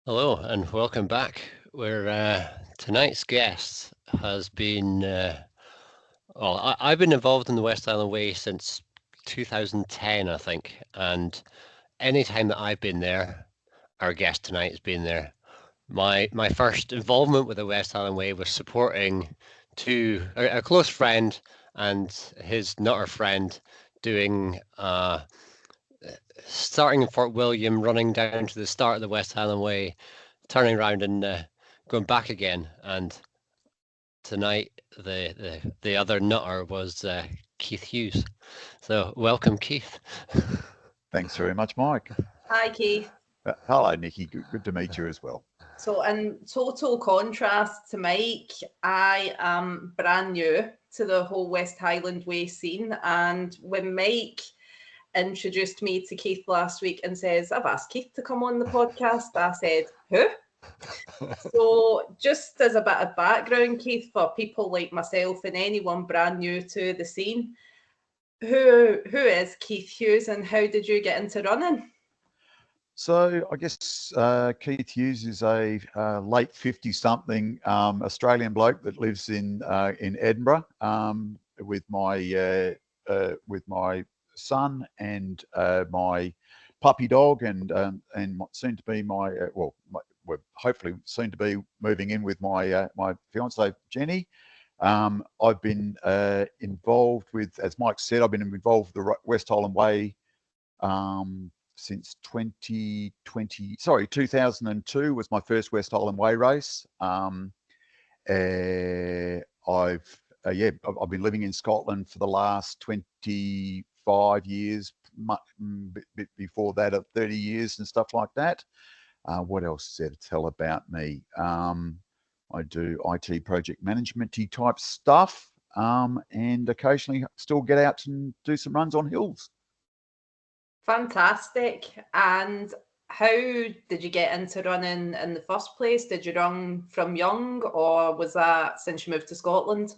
Hello and welcome back. Where tonight's guest has been, I've been involved in the West Island Way since 2010, I think, and any time that I've been there, our guest tonight has been there. My first involvement with the West Island Way was supporting a close friend and his nutter friend doing starting in Fort William, running down to the start of the West Highland Way, turning around and going back again. And tonight, the other nutter was Keith Hughes. So welcome, Keith. Thanks very much, Mike. Hi, Keith. Hello, Nikki. Good to meet you as well. So, in total contrast to Mike, I am brand new to the whole West Highland Way scene. And when Mike introduced me to Keith last week and says, I've asked Keith to come on the podcast, I said, who? So, just as a bit of background, Keith, for people like myself and anyone brand new to the scene, who is Keith Hughes and how did you get into running? So I guess Keith Hughes is a late 50-something Australian bloke that lives in Edinburgh with my son and my puppy dog and soon to be we're hopefully soon to be moving in with my my fiancée Jenny. I've been involved with, as Mike said, I've been involved with the West Highland Way since 2002 was my first West Highland Way race. I've been living in Scotland for the last 25 years, bit before that, 30 years and stuff like that. What else is there to tell about me? I do IT project management-y type stuff, and occasionally still get out and do some runs on hills. Fantastic. And how did you get into running in the first place? Did you run from young or was that since you moved to Scotland?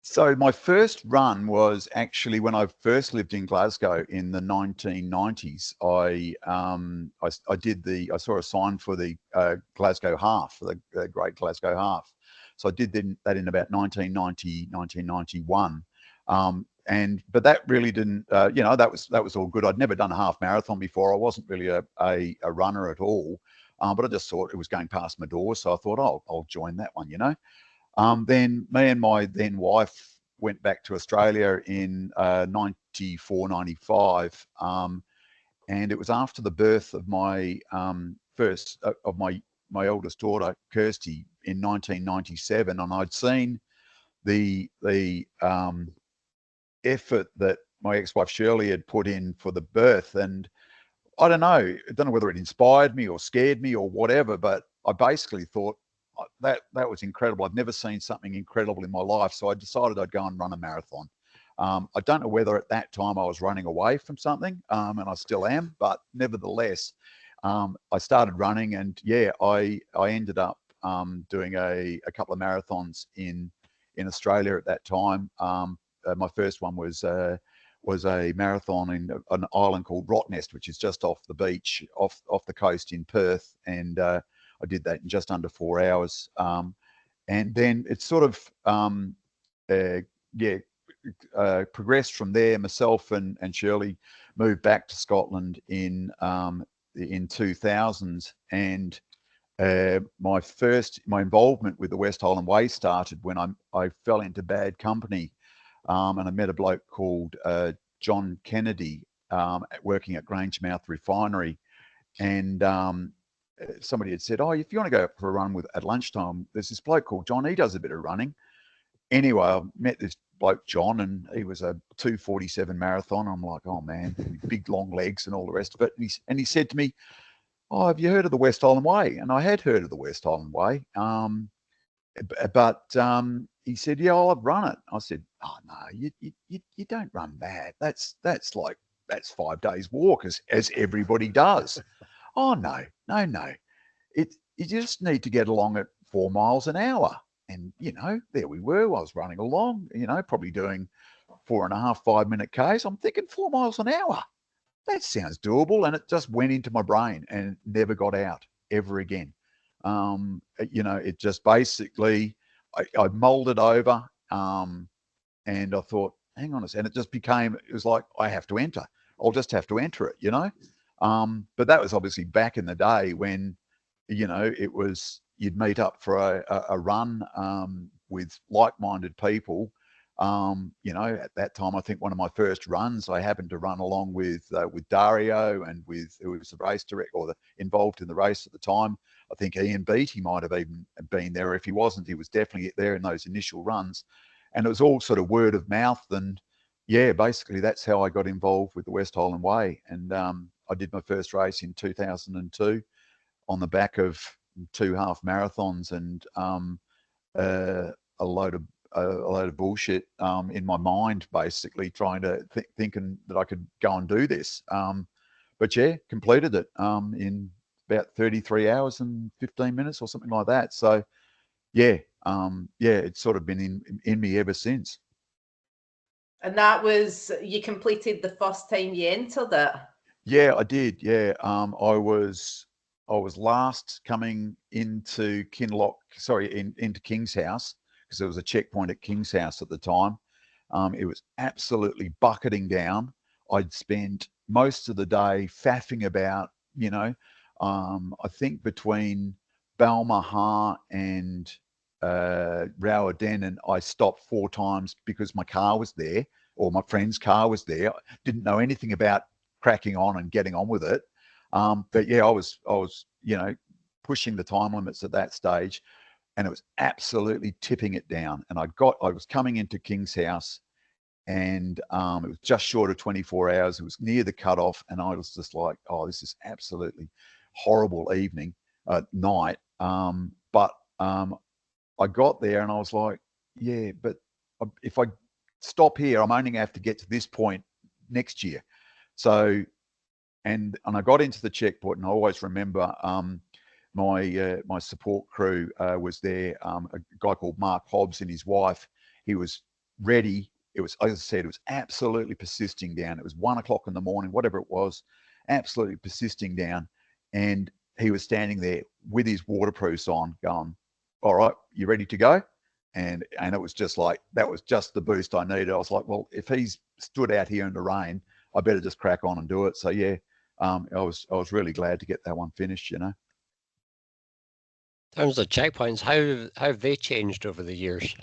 So my first run was actually when I first lived in Glasgow in the 1990s. I saw a sign for the Glasgow Half, for the Great Glasgow Half. So I did that in about 1990, 1991. But that really didn't, that was all good. I'd never done a half marathon before. I wasn't really a runner at all, but I just thought it was going past my door. So I thought, oh, I'll join that one, Then me and my then wife went back to Australia in 94, 95. And it was after the birth of my my eldest daughter, Kirsty, in 1997. And I'd seen the effort that my ex-wife Shirley had put in for the birth, and I don't know whether it inspired me or scared me or whatever, but I basically thought that was incredible. I'd never seen something incredible in my life, so I decided I'd go and run a marathon. I don't know whether at that time I was running away from something, and I still am, but nevertheless, I started running, and I ended up doing a couple of marathons in Australia at that time. My first one was a marathon in an island called Rottnest, which is just off the beach, off the coast in Perth, and I did that in just under 4 hours. And then it sort of progressed from there. Myself and Shirley moved back to Scotland in 2000, and my involvement with the West Highland Way started when I fell into bad company. And I met a bloke called John Kennedy working at Grangemouth Refinery. And somebody had said, oh, if you want to go for a run at lunchtime, there's this bloke called John. He does a bit of running. Anyway, I met this bloke, John, and he was a 2:47 marathon. I'm like, oh, man, big, long legs and all the rest of it. And he said to me, oh, have you heard of the West Highland Way? And I had heard of the West Highland Way. But he said, yeah, I've run it. I said, oh, no, you don't run that. That's 5 days walk, as everybody does. Oh, no. You just need to get along at 4 miles an hour. And, there we were. I was running along, probably doing 4.5, 5-minute Ks. I'm thinking 4 miles an hour. That sounds doable. And it just went into my brain and never got out. ever again. It just basically, I mulled it over, and I thought, hang on a second, it just became, it was like, I have to enter. I'll just have to enter it, But that was obviously back in the day when, it was, you'd meet up for a run with like-minded people. At that time, I think one of my first runs, I happened to run along with Dario and who was the race director or involved in the race at the time. I think Ian Beattie might have even been there. If he wasn't, he was definitely there in those initial runs. And it was all sort of word of mouth. And yeah, basically that's how I got involved with the West Highland Way. And I did my first race in 2002 on the back of 2 half marathons and a load of bullshit in my mind, basically trying to thinking that I could go and do this. But yeah, completed it in about 33 hours and 15 minutes or something like that. So yeah, it's sort of been in me ever since. And that was, you completed the first time you entered it? Yeah, I did. Yeah, I was last coming into into King's House, because there was a checkpoint at King's House at the time. It was absolutely bucketing down. I'd spent most of the day faffing about, I think between Balmaha and Rowadennan, I stopped 4 times because my car was there, or my friend's car was there. Didn't know anything about cracking on and getting on with it. But yeah, I was, pushing the time limits at that stage, and it was absolutely tipping it down. And I was coming into King's House, and it was just short of 24 hours. It was near the cutoff, and I was just like, oh, this is absolutely horrible night. But I got there and I was like, yeah, but if I stop here, I'm only going to have to get to this point next year. So, and I got into the checkpoint, and I always remember my support crew was there. A guy called Mark Hobbs and his wife. He was ready. It was, as I said, it was absolutely persisting down. It was 1 o'clock in the morning, whatever it was, absolutely persisting down. And he was standing there with his waterproofs on, going, "All right, you ready to go?" And it was just like, that was just the boost I needed. I was like, well, if he's stood out here in the rain, I better just crack on and do it. So yeah, I was really glad to get that one finished. In terms of checkpoints, how have they changed over the years?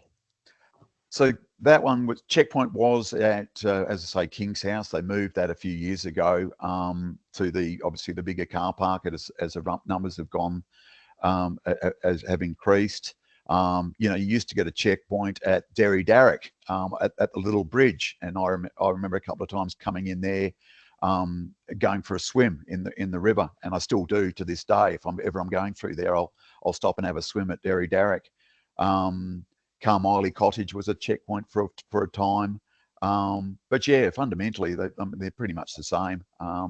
So that one was checkpoint was at, as I say, King's House. They moved that a few years ago to obviously the bigger car park as the numbers have gone, have increased. You used to get a checkpoint at Derry Darrick at the little bridge, and I remember a couple of times coming in there, going for a swim in the river, and I still do to this day. If I'm going through there, I'll stop and have a swim at Derry Darrick. Carmiley Cottage was a checkpoint for a time, but yeah, fundamentally they're pretty much the same. A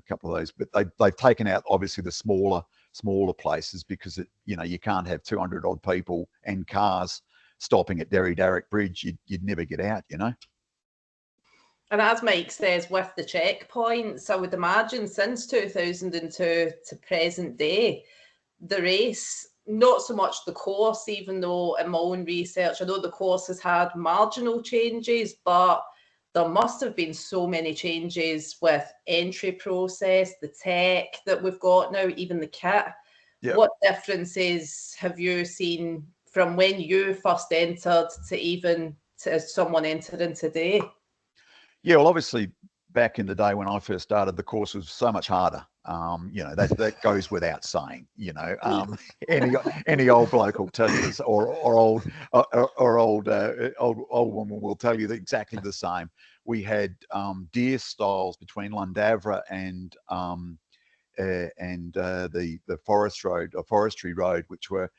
couple of those, but they've taken out obviously the smaller places, because you can't have 200 odd people and cars stopping at Derry Darrick Bridge. You'd never get out, And as Mike says, with the checkpoints, I would imagine since 2002 to present day, the race, not so much the course, even though in my own research, I know the course has had marginal changes, but there must have been so many changes with entry process, the tech that we've got now, even the kit. Yep. What differences have you seen from when you first entered to even to someone entering today? Yeah, well, obviously back in the day when I first started, the course was so much harder. That goes without saying. Any old bloke will tell you this, or old woman will tell you exactly the same. We had deer styles between Lundavra and the forestry road, which were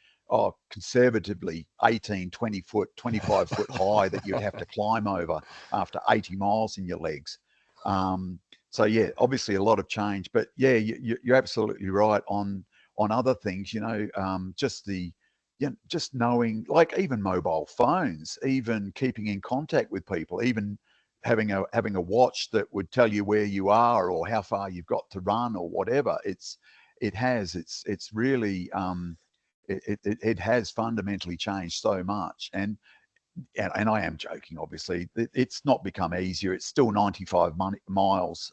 conservatively 18, 20 foot, 25 foot high that you'd have to climb over after 80 miles in your legs. So yeah, obviously a lot of change, but yeah, you're absolutely right on other things. Just knowing, like even mobile phones, even keeping in contact with people, even having a watch that would tell you where you are or how far you've got to run or whatever. It's it has. It's really it has fundamentally changed so much. And I am joking, obviously. It's not become easier. It's still 95 miles.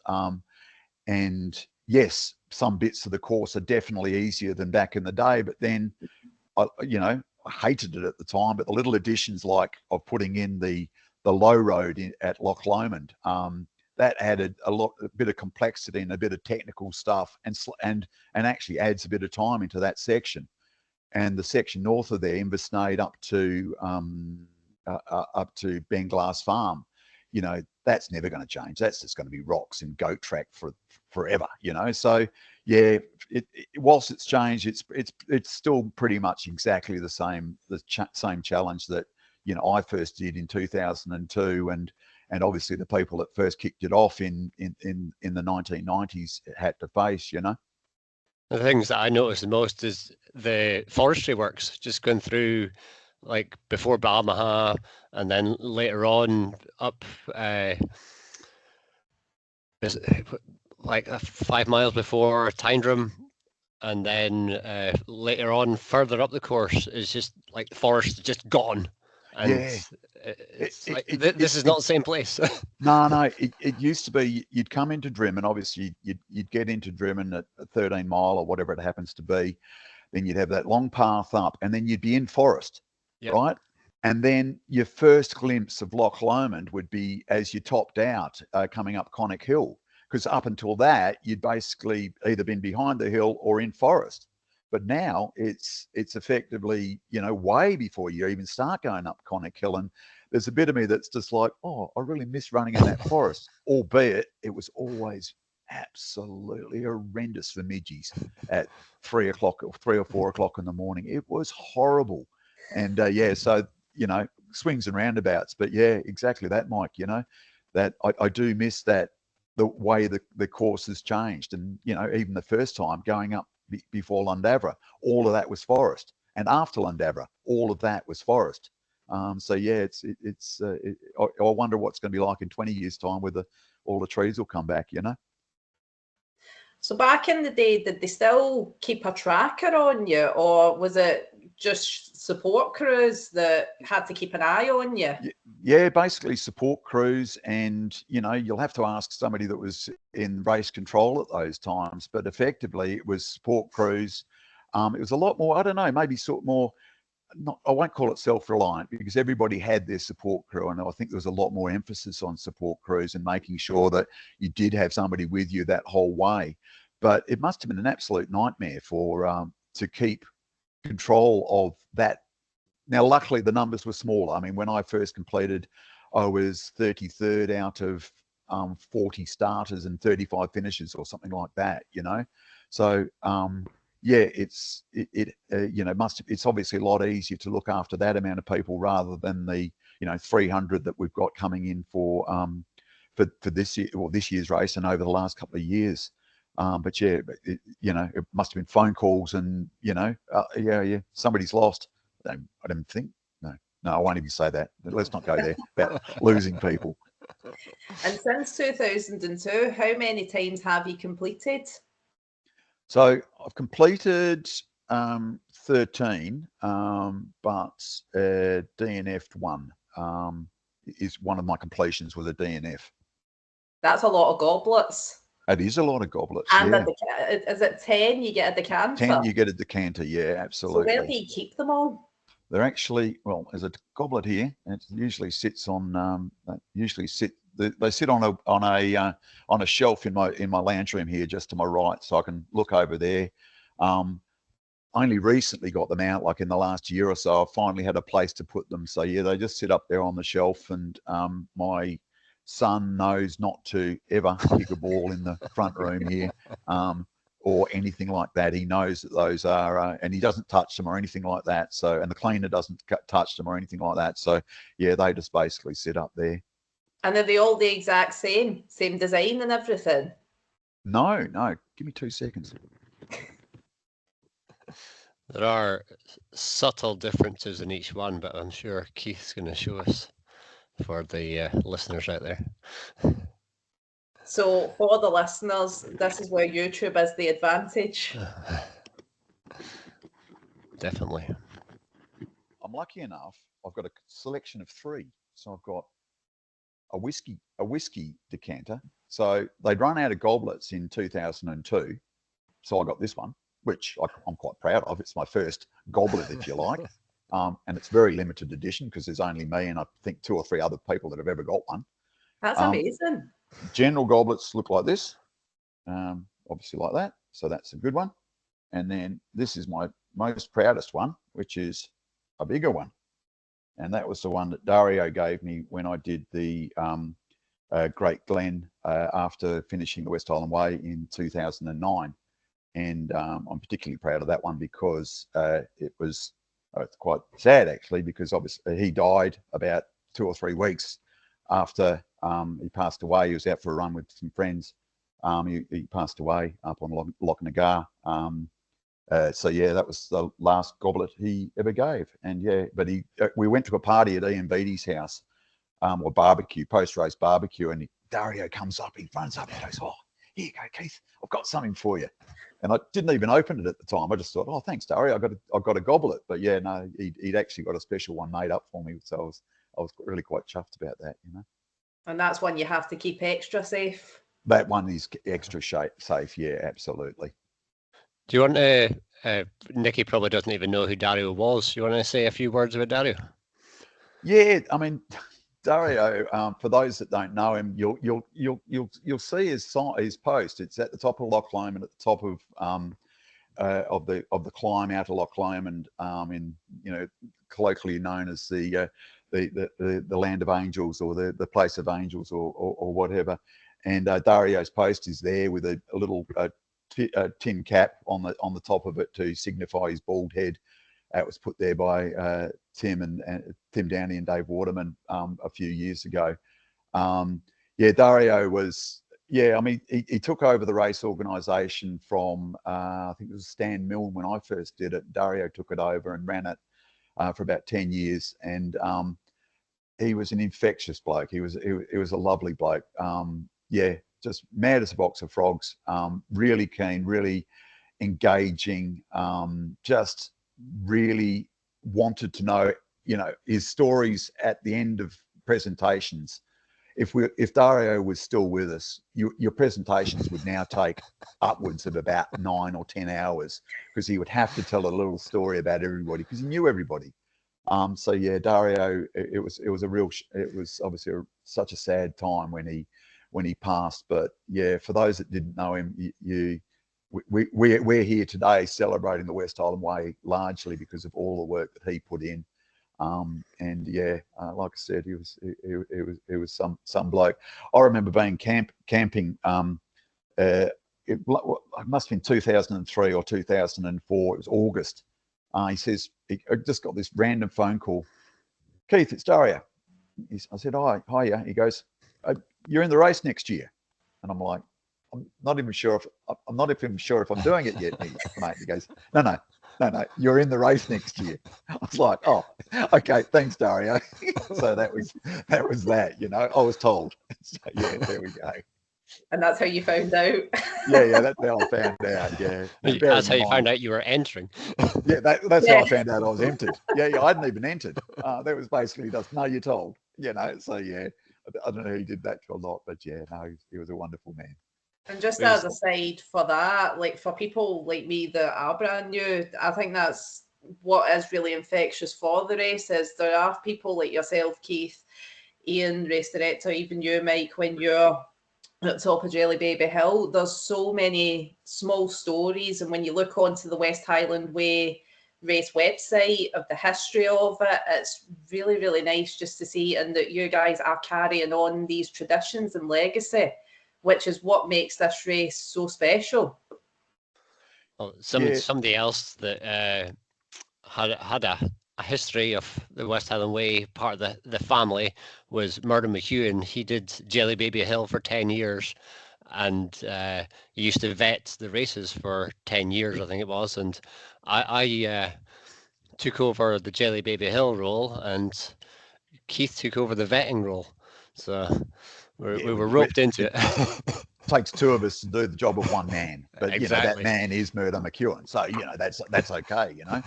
And yes, some bits of the course are definitely easier than back in the day. But then, I hated it at the time. But the little additions like of putting in the low road at Loch Lomond, that added a bit of complexity and a bit of technical stuff, and actually adds a bit of time into that section. And the section north of there, Inversnaid up to Benglass Farm, that's never going to change. That's just going to be rocks and goat track for forever, So yeah, whilst it's changed, it's still pretty much exactly the same same challenge that I first did in 2002, and obviously the people that first kicked it off in the 1990s had to face. The things that I noticed the most is the forestry works, just going through like before Balmaha, and then later on up like 5 miles before Tyndrum, and then later on further up the course is just like the forest just gone, and Yeah. it's this is not the same place. No. It used to be you'd come into Drimmen, obviously you'd get into Drimmen at 13 Mile or whatever it happens to be. Then you'd have that long path up, and then you'd be in forest, Yep. right? And then your first glimpse of Loch Lomond would be as you topped out coming up Connick Hill, because up until that you'd basically either been behind the hill or in forest. But now it's effectively, way before you even start going up Connick Hill. And there's a bit of me that's just like, oh, I really miss running in that forest, albeit it was always absolutely horrendous for midgies at 3 o'clock or 3 or 4 o'clock in the morning. It was horrible. And so, swings and roundabouts. But yeah, exactly that, Mike, that I do miss that, the way the course has changed. And, even the first time going up before Lundavra, all of that was forest. And after Lundavra, all of that was forest. So yeah, I wonder what's going to be like in 20 years' time, whether all the trees will come back, So back in the day, did they still keep a tracker on you, or was it just support crews that had to keep an eye on you? Yeah, basically support crews, and you'll have to ask somebody that was in race control at those times. But effectively, it was support crews. It was a lot more, I don't know, maybe sort of more. I won't call it self-reliant, because everybody had their support crew, and I think there was a lot more emphasis on support crews and making sure that you did have somebody with you that whole way. But it must have been an absolute nightmare to keep control of that. Now, luckily, the numbers were smaller. I mean, when I first completed, I was 33rd out of 40 starters and 35 finishes or something like that. So yeah, it's obviously a lot easier to look after that amount of people rather than the 300 that we've got coming in for this year, or this year's race, and over the last couple of years. But yeah, it must have been phone calls and somebody's lost. I don't think. No, I won't even say that. Let's not go there about losing people. And since 2002, how many times have you completed? So I've completed 13, but DNF'd one. Is one of my completions with a DNF. That's a lot of goblets. It is a lot of goblets. And yeah. Is it 10 you get a decanter? 10 you get a decanter, yeah, absolutely. So where do you keep them all? They're actually, well, there's a goblet here, and it usually sits on. They sit on a shelf in my lounge room here, just to my right, so I can look over there. Only recently got them out, like in the last year or so. I've finally had a place to put them. So yeah, they just sit up there on the shelf, and my son knows not to ever kick a ball in the front room here. Or anything like that. He knows that those are, and he doesn't touch them or anything like that. So, and the cleaner doesn't touch them or anything like that. So, yeah, they just basically sit up there. And are they all the exact same design and everything? No. Give me 2 seconds. There are subtle differences in each one, but I'm sure Keith's going to show us for the listeners out there. So for the listeners, this is where YouTube is the advantage. Definitely. I'm lucky enough, I've got a selection of 3. So I've got a whiskey decanter. So they'd run out of goblets in 2002. So I got this one, which I'm quite proud of. It's my first goblet, if you like. And it's very limited edition because there's only me and I think 2 or 3 other people that have ever got one. That's amazing. General goblets look like this, obviously like that. So that's a good one. And then this is my most proudest one, which is a bigger one. And that was the one that Dario gave me when I did the Great Glen after finishing the West Highland Way in 2009. And I'm particularly proud of that one because it was it's quite sad, actually, because obviously he died about 2 or 3 weeks after he passed away. He was out for a run with some friends. He passed away up on Loch Nagar. So yeah, that was the last goblet he ever gave. And yeah, but we went to a party at Ian Beattie's house, or barbecue, post-race barbecue, and Dario comes up, he runs up and goes, "Oh, here you go, Keith, I've got something for you." And I didn't even open it at the time. I just thought, "Oh, thanks, Dario, I got a goblet." But yeah, no, he'd actually got a special one made up for me, so I was really quite chuffed about that, you know. And that's one you have to keep extra safe. That one is extra safe, yeah, absolutely. Do you want to, Nikki probably doesn't even know who Dario was. Do you want to say a few words about Dario? Yeah, I mean, Dario, for those that don't know him, you'll see his post. It's at the top of Loch Lomond, at the top of the climb out of Loch Lomond, in colloquially known as the land of angels, or the place of angels, or whatever. And Dario's post is there with a little tin cap on the top of it to signify his bald head. It was put there by Tim Downey and Dave Waterman a few years ago. Dario was, I mean, he took over the race organisation from, I think it was Stan Milne when I first did it. Dario took it over and ran it for about 10 years. And he was an infectious bloke. He was a lovely bloke. Just mad as a box of frogs. Really keen, really engaging, just really wanted to know, his stories at the end of presentations. If Dario was still with us, your presentations would now take upwards of about 9 or 10 hours, because he would have to tell a little story about everybody, because he knew everybody. So yeah, Dario, it was obviously such a sad time when he passed. But yeah, for those that didn't know him, we're here today celebrating the West Highland Way largely because of all the work that he put in. And yeah, like I said, he was some bloke. I remember being camping. It must have been 2003 or 2004. It was August. He says, I just got this random phone call. "Keith, it's Dario." I said, "Hi, hiya." He goes, "You're in the race next year." And I'm like, I'm not even sure if I'm doing it yet, mate. He goes, no, you're in the race next year. I was like, "Oh, okay, thanks, Dario." So that was that, I was told. So yeah, there we go. And that's how you found out. Yeah, that's how I found out. Yeah, That's how you found out you were entering. Yeah, that's how I found out I was entered. Yeah, I hadn't even entered. That was basically just, "No, you're told." So yeah, I don't know who he did that to a lot, but yeah, no, he was a wonderful man. And just as a side for that, like for people like me that are brand new, I think that's what is really infectious for the race. Is there are people like yourself, Keith, Ian, Race Director, even you, Mike, when you're at the top of Jelly Baby Hill, there's so many small stories. And when you look onto the West Highland Way race website of the history of it, it's really, really nice just to see, and that you guys are carrying on these traditions and legacy, which is what makes this race so special. Well, somebody else that had a history of the West Highland Way, part of the family, was Murdo McEwen. He did Jelly Baby Hill for 10 years, and he used to vet the races for 10 years, I think it was. And I took over the Jelly Baby Hill role, and Keith took over the vetting role. So We were roped into it. Takes two of us to do the job of one man, but you know that Exactly. man is Murdo McEwen, so you know that's okay, you know.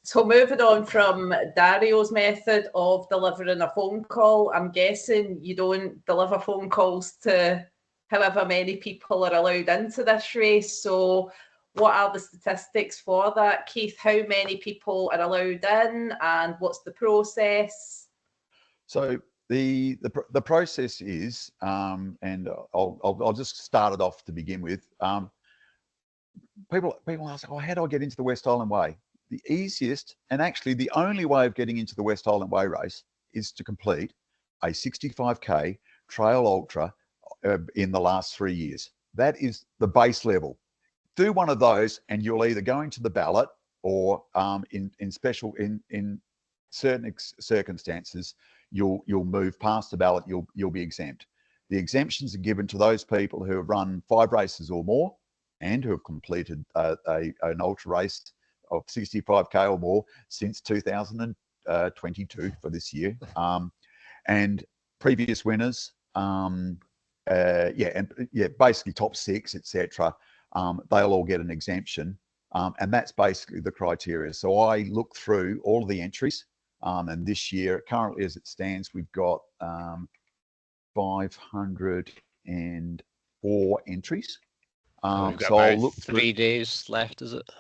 So moving on from Dario's method of delivering a phone call, I'm guessing you don't deliver phone calls to however many people are allowed into this race. So what are the statistics for that, Keith? How many people are allowed in, and what's the process? So the process is, and I'll just start it off to begin with. People ask, oh, how do I get into the West Island Way? The easiest and actually the only way of getting into the West Island Way race is to complete a 65k trail ultra in the last 3 years. That is the base level. Do one of those, and you'll either go into the ballot, or in certain circumstances, you'll move past the ballot. You'll be exempt. The exemptions are given to those people who have run 5 races or more, and who have completed an ultra race of 65k or more since 2022 for this year, and previous winners, basically top 6, etc. They'll all get an exemption, and that's basically the criteria. So I look through all of the entries, and this year, currently as it stands, we've got 504 entries. We've got So I'll about look 3 days left, is it?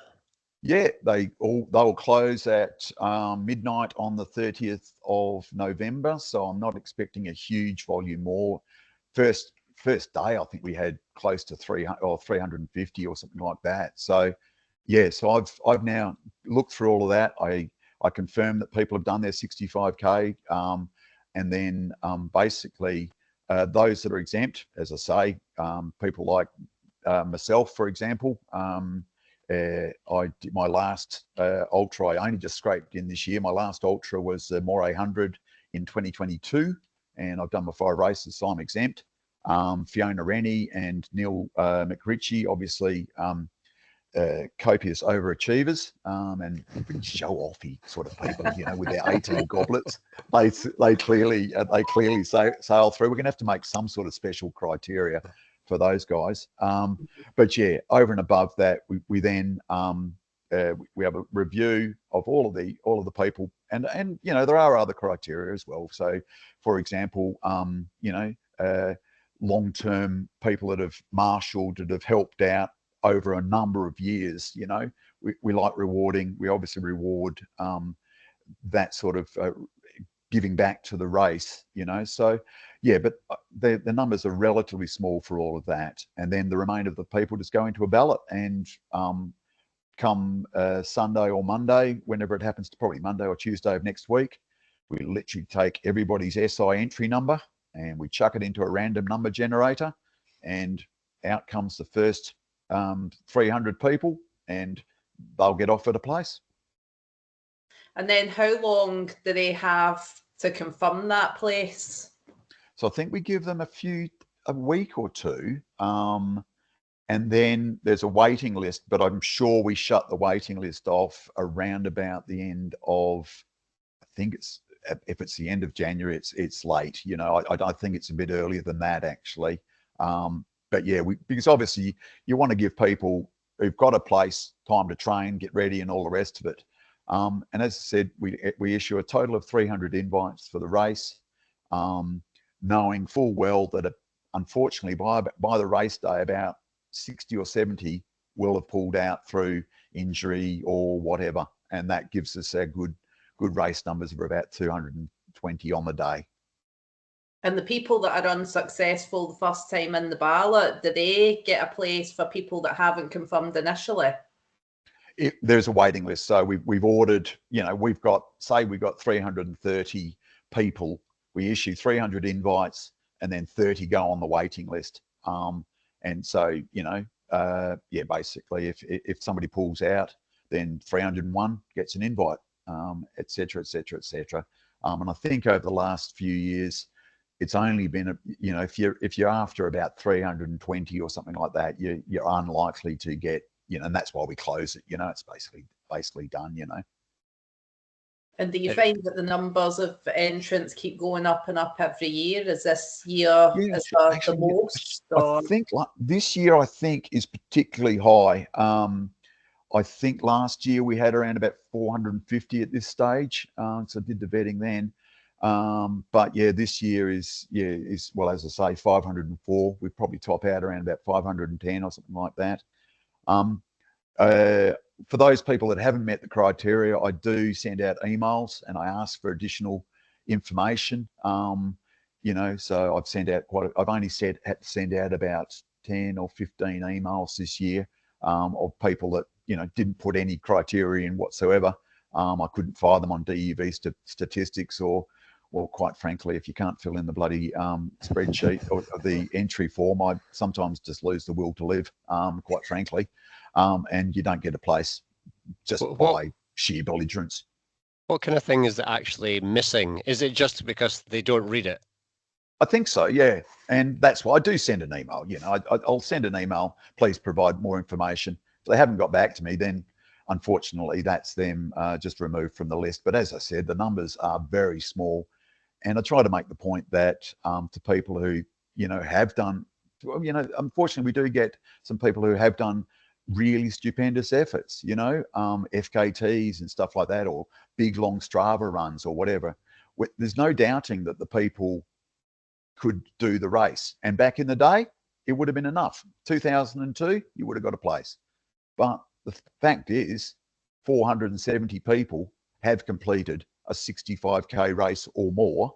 Yeah, they'll close at midnight on the 30th of November. So I'm not expecting a huge volume more. First day, I think we had close to 300 or 350 or something like that. So yeah, so I've now looked through all of that. I confirm that people have done their 65k, and then basically those that are exempt, as I say, people like myself, for example. I did my last ultra. I only just scraped in this year. My last ultra was the Moray 100 in 2022, and I've done my 5 races, so I'm exempt. Fiona Rennie and Neil McRitchie, obviously copious overachievers, and show-offy sort of people, you know, with their 18 goblets. They clearly sail through. We're going to have to make some sort of special criteria for those guys. But yeah, over and above that, we then we have a review of all of the people, and you know, there are other criteria as well. So, for example, you know, long-term people that have marshaled, that have helped out over a number of years. You know, we like rewarding. We obviously reward that sort of giving back to the race, you know. So yeah, but the numbers are relatively small for all of that, and then the remainder of the people just go into a ballot, and come Sunday or Monday, whenever it happens to, probably Monday or Tuesday of next week, we literally take everybody's SI entry number and we chuck it into a random number generator, and out comes the first 300 people, and they'll get offered a place. And then how long do they have to confirm that place? So I think we give them a week or two, and then there's a waiting list, but I'm sure we shut the waiting list off around about the end of, I think it's, if it's the end of January, it's late. You know, I think it's a bit earlier than that, actually. But yeah, because obviously you want to give people who've got a place time to train, get ready, and all the rest of it. And as I said, we issue a total of 300 invites for the race, knowing full well that unfortunately by the race day, about 60 or 70 will have pulled out through injury or whatever, and that gives us a good race numbers of about 220 on the day. And the people that are unsuccessful the first time in the ballot, do they get a place for people that haven't confirmed initially? There's a waiting list. So we've ordered, you know, we've got 330 people. We issue 300 invites, and then 30 go on the waiting list. And so, you know, yeah, basically if somebody pulls out, then 301 gets an invite, et cetera, et cetera, et cetera. And I think over the last few years, it's only been, you know, if you're after about 320 or something like that, you're unlikely to get, you know, and that's why we close it. You know, it's basically done. You know. And do you find that the numbers of entrants keep going up and up every year? Is this year is the most? I think like this year, I think is particularly high. I think last year we had around about 450 at this stage. So I did the vetting then. But yeah, this year is well, as I say, 504. We probably top out around about 510 or something like that. For those people that haven't met the criteria, I do send out emails and I ask for additional information. You know, so I've sent out I've only had to send out about 10 or 15 emails this year of people that, you know, didn't put any criteria in whatsoever. I couldn't fire them on DUV statistics, or quite frankly, if you can't fill in the bloody spreadsheet or the entry form, I sometimes just lose the will to live, quite frankly. And you don't get a place just by sheer belligerence. What kind of thing is actually missing? Is it just because they don't read it? I think so, yeah. And that's why I do send an email. You know, I'll send an email, please provide more information. If they haven't got back to me, then unfortunately that's them just removed from the list. But as I said, the numbers are very small. And I try to make the point that to people who, you know, have done, you know, unfortunately we do get some people who have done really stupendous efforts, you know, FKTs and stuff like that, or big long Strava runs or whatever. There's no doubting that the people could do the race. And back in the day, it would have been enough. 2002, you would have got a place. But the fact is, 470 people have completed a 65k race or more.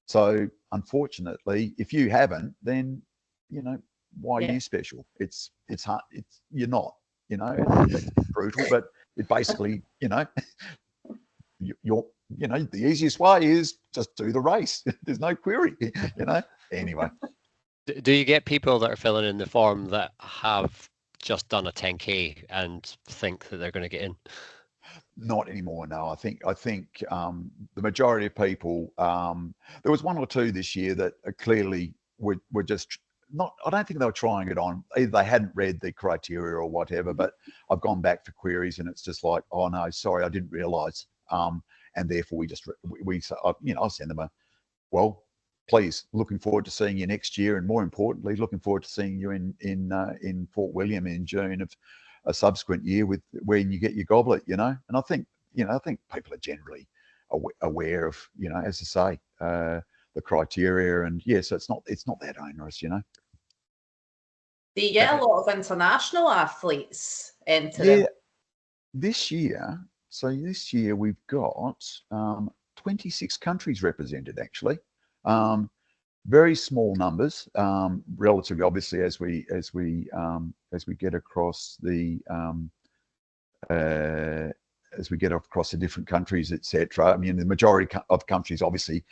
So unfortunately, if you haven't, then, you know, why are you special? It's hard. You're not, you know, it's brutal, but it basically, you know, you know, the easiest way is just do the race. There's no query, you know. Anyway. Do you get people that are filling in the form that have just done a 10k and think that they're going to get in? Not anymore, no. I think the majority of people, there was one or two this year that clearly were just not, I don't think they were trying it on. Either they hadn't read the criteria or whatever, but I've gone back for queries and it's just like, oh no, sorry, I didn't realise. And therefore we you know, I'll send them a, well, please, looking forward to seeing you next year, and more importantly, looking forward to seeing you in Fort William in June of a subsequent year with when you get your goblet, you know. And I think, you know, I think people are generally aware of, you know, as I say, the criteria, and yeah, so it's not that onerous, you know. Do you get a lot of international athletes entering? Yeah, this year. So this year we've got 26 countries represented, actually. Very small numbers, relatively, obviously, as we get across the different countries, etc. I mean, the majority of countries obviously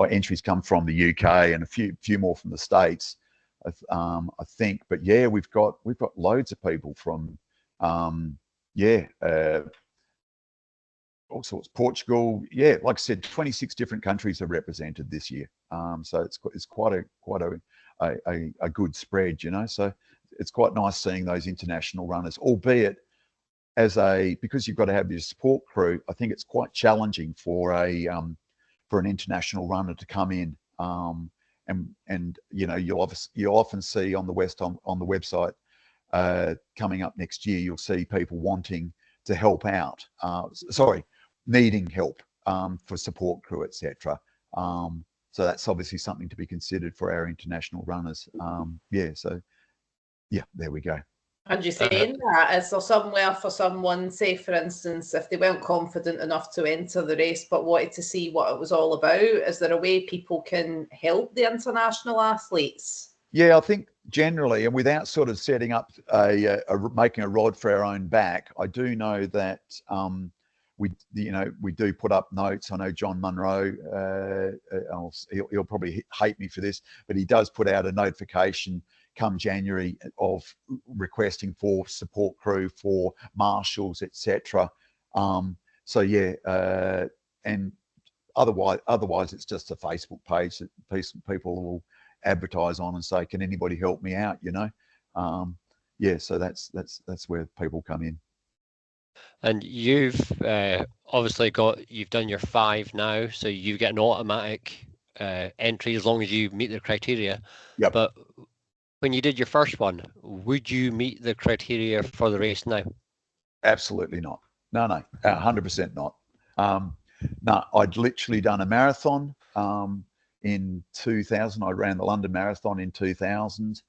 entries come from the UK, and a few more from the States, I think. But yeah, we've got loads of people from all sorts. Portugal, yeah, like I said, 26 different countries are represented this year. So it's quite a good spread, you know. So it's quite nice seeing those international runners, albeit because you've got to have your support crew. I think it's quite challenging for an international runner to come in. And you know, you'll often see on the website coming up next year, you'll see people wanting to help out. Needing help for support crew, etc. So that's obviously something to be considered for our international runners. So there we go. And you saying that, is there somewhere for someone, say for instance, if they weren't confident enough to enter the race but wanted to see what it was all about, is there a way people can help the international athletes? Yeah, I think generally, and without sort of setting up making a rod for our own back, I do know that we do put up notes. I know John Munro, he'll probably hate me for this, but he does put out a notification come January of requesting for support crew, for marshals, etc. So yeah, and otherwise it's just a Facebook page that people will advertise on and say, can anybody help me out, you know. So that's where people come in. And you've obviously you've done your 5 now, so you get an automatic entry as long as you meet the criteria. Yep. But when you did your first one, would you meet the criteria for the race now? Absolutely not. No, 100% not. No, I'd literally done a marathon in 2000. I ran the London Marathon in 2000.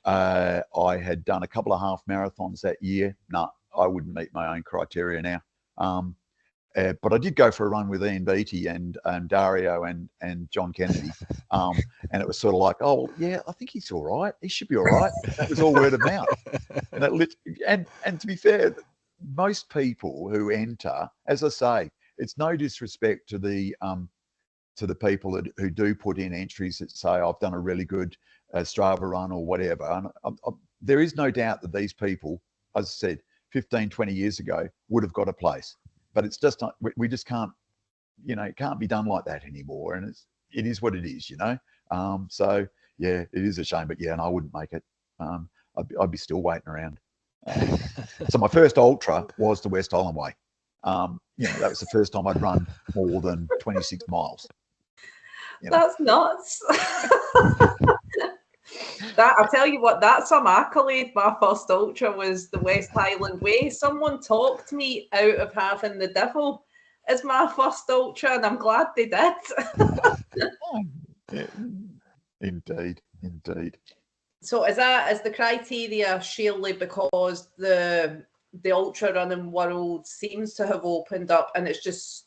I had done a couple of half marathons that year. No, I wouldn't meet my own criteria now. But I did go for a run with Ian Beattie and Dario and John Kennedy. And it was sort of like, oh, yeah, I think he's all right. He should be all right. That was all word of mouth. And to be fair, most people who enter, as I say, it's no disrespect to the people who do put in entries that say, I've done a really good Strava run or whatever. And there is no doubt that these people, as I said, 15, 20 years ago, would have got a place. But it's just not, we just can't, it can't be done like that anymore. And it is what it is, So, yeah, it is a shame. But yeah, and I wouldn't make it. I'd be still waiting around. So my first ultra was the West Highland Way. That was the first time I'd run more than 26 miles. That's nuts. I'll tell you what, that's some accolade. My first ultra was the West Highland Way. Someone talked me out of having the Devil as my first ultra, and I'm glad they did. Yeah, indeed. So is the criteria surely because the ultra running world seems to have opened up and it is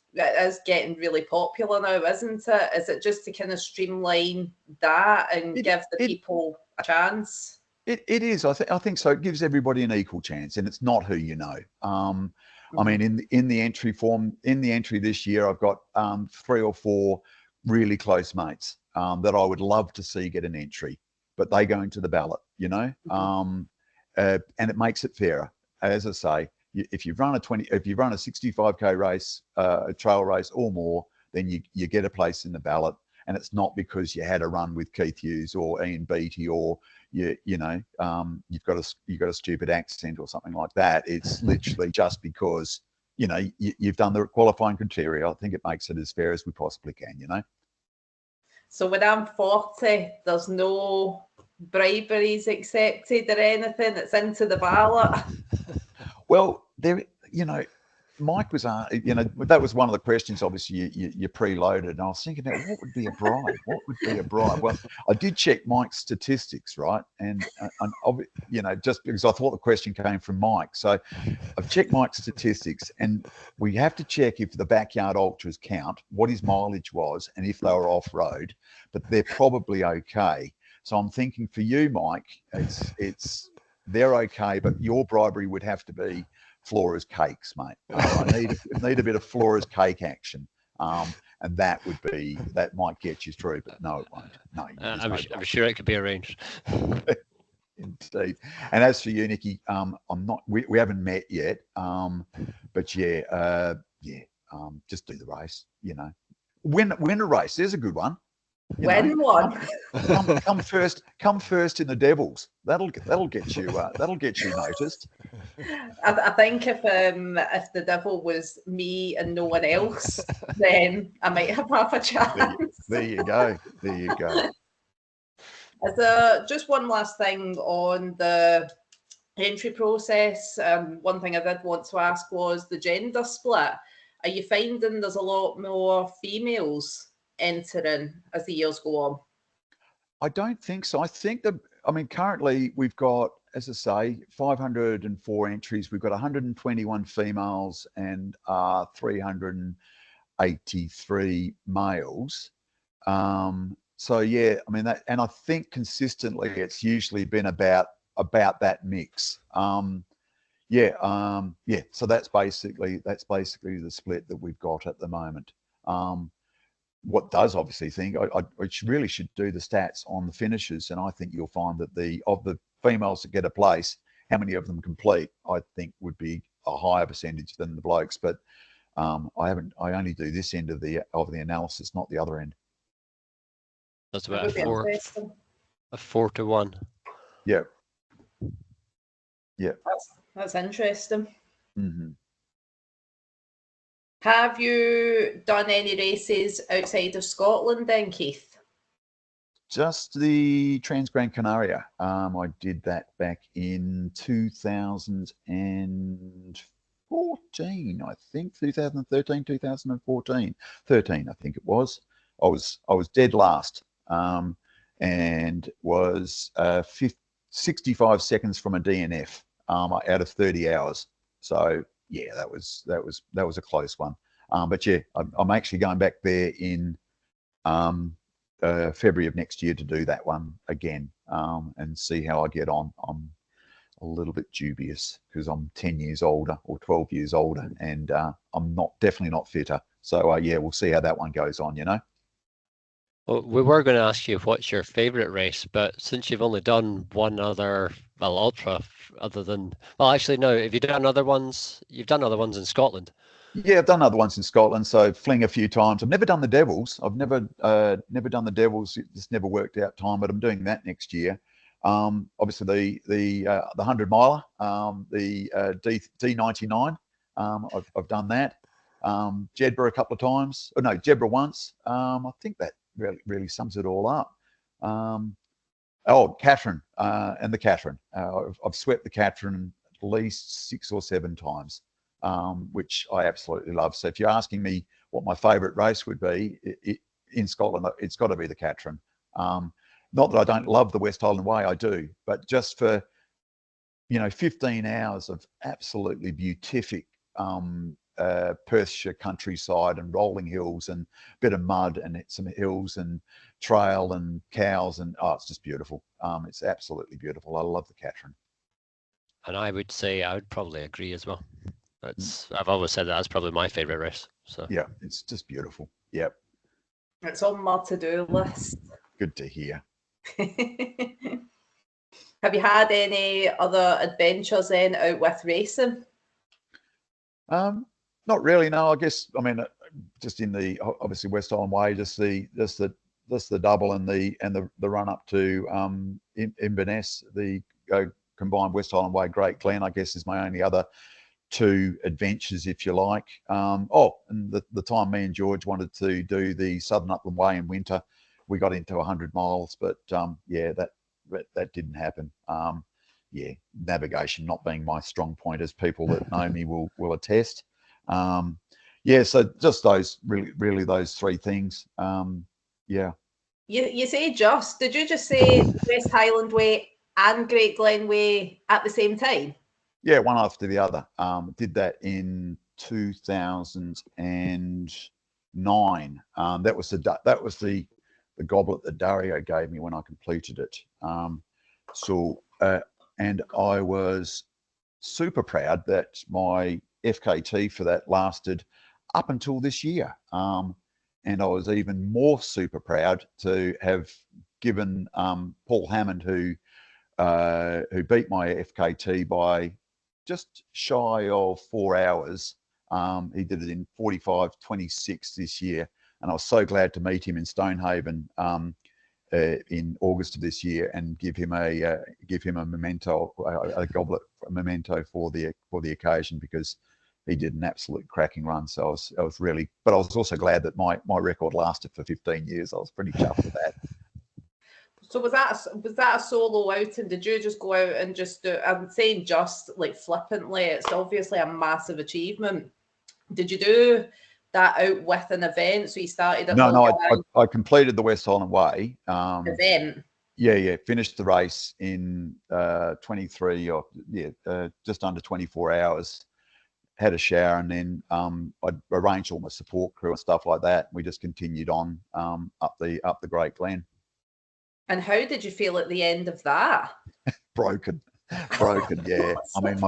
getting really popular now, isn't it? Is it just to kind of streamline that and give the people a chance? It is. I think so. It gives everybody an equal chance, and it's not who you know. I mean, in the entry form, in the entry this year, I've got 3 or 4 really close mates that I would love to see get an entry, but they go into the ballot, and it makes it fairer. As I say, if you run a 65k race, a trail race or more, then you get a place in the ballot, and it's not because you had a run with Keith Hughes or Ian Beattie or you've got a stupid accent or something like that. It's literally just because you've done the qualifying criteria. I think it makes it as fair as we possibly can. So when I'm 40, there's no briberies accepted or anything. It's into the ballot. Well, Mike was, that was one of the questions. Obviously, you preloaded, and I was thinking about what would be a bribe. What would be a bribe? Well, I did check Mike's statistics, right? And just because I thought the question came from Mike, so I've checked Mike's statistics, and we have to check if the backyard ultras count, what his mileage was, and if they were off road. But they're probably okay. So I'm thinking for you, Mike, they're okay, but your bribery would have to be Flora's cakes, mate. I need a bit of Flora's cake action, and that might get you through, but no, it won't. No, I'm sure it could be arranged. Indeed. And as for you, Nikki, I'm not. We haven't met yet, but yeah, just do the race. Win a race. There's a good one. Win one. Come first in the Devils. That'll get you. That'll get you noticed. I think if the Devil was me and no one else, then I might have half a chance. There you go. Just one last thing on the entry process. One thing I did want to ask was the gender split. Are you finding there's a lot more females entering as the years go on? I don't think so. I think currently we've got, as I say, 504 entries. We've got 121 females and 383 males. So yeah, I mean and I think consistently it's usually been about that mix. So that's basically the split that we've got at the moment. What does obviously think I really should do the stats on the finishes, and I think you'll find that of the females that get a place, how many of them complete, I think would be a higher percentage than the blokes. But I only do this end of the analysis, not the other end. That's about a 4 to 1. Yeah. That's interesting. Mm-hmm. Have you done any races outside of Scotland then, Keith? Just the Trans Gran Canaria. I did that back in 2014, I think, 2013, 2014, 13, I think it was. I was dead last, and was 65 seconds from a DNF out of 30 hours. So yeah, that was a close one. But yeah, I'm actually going back there in February of next year to do that one again, and see how I get on. I'm a little bit dubious because I'm 10 years older or 12 years older, and I'm definitely not fitter. So yeah, we'll see how that one goes on, you know. Well, we were going to ask you what's your favourite race, but since you've only done one other, well, ultra, other than, well, actually, no, have you done other ones? You've done other ones in Scotland. Yeah, I've done other ones in Scotland. So Fling a few times. I've never done the Devils. I've never done the Devils. It just never worked out time, but I'm doing that next year. Obviously the 100 miler, the D99. I've done that. Jedburgh a couple of times. Oh no, Jedburgh once. I think that really sums it all up. Catherine and the Catherine. I've swept the Catherine at least 6 or 7 times. Which I absolutely love. So if you're asking me what my favourite race would be in Scotland, it's got to be the Catherine. Not that I don't love the West Highland Way, I do, but just for 15 hours of absolutely beatific Perthshire countryside and rolling hills and a bit of mud and some hills and trail and cows and it's just beautiful. It's absolutely beautiful. I love the Catherine. And I would say I would probably agree as well. I've always said that's probably my favourite race. So yeah, it's just beautiful. Yep. It's on my to-do list. Good to hear. Have you had any other adventures then out with racing? Not really. No, I guess. I mean, just in the obviously West Highland Way, just the double and the run up to Inverness, the combined West Highland Way Great Glen. I guess is my only other 2 adventures, if you like. And the time me and George wanted to do the Southern Upland Way in winter, we got into 100 miles, but yeah, that didn't happen. Yeah, navigation not being my strong point, as people that know me will attest. Yeah, so just those really those 3 things. Yeah. You say did you just say West Highland Way and Great Glen Way at the same time? Yeah, one after the other. Did that in 2009. That was the goblet that Dario gave me when I completed it. And I was super proud that my FKT for that lasted up until this year. And I was even more super proud to have given Paul Hammond, who beat my FKT by just shy of 4 hours. He did it in 45:26 this year, and I was so glad to meet him in Stonehaven in August of this year and give him a memento, a goblet, a memento for the occasion, because he did an absolute cracking run. So I was really, but I was also glad that my record lasted for 15 years. I was pretty chuffed with that. So was that a solo outing? Did you just go out and just do? I'm saying just like flippantly. It's obviously a massive achievement. Did you do that out with an event? So you started at I completed the West Highland Way event. Yeah, finished the race in 23 or just under 24 hours. Had a shower, and then I arranged all my support crew and stuff like that. We just continued on up the Great Glen. And how did you feel at the end of that? Broken. Yeah. I mean,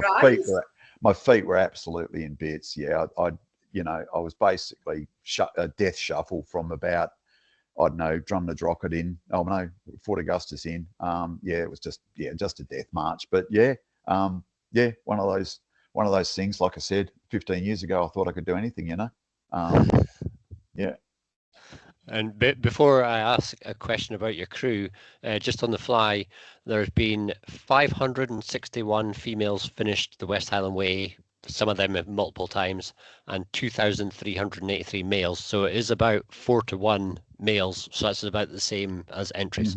my feet were absolutely in bits. Yeah, I was basically a death shuffle from about, I don't know, Drumnadrocket in. Oh no, Fort Augustus in. Yeah, it was just a death march. But yeah, one of those things. Like I said, 15 years ago, I thought I could do anything. Yeah. And before I ask a question about your crew, just on the fly, there's been 561 females finished the West Highland Way some of them multiple times, and 2,383 males. So it is about 4-to-1 males. So that's about the same as entries.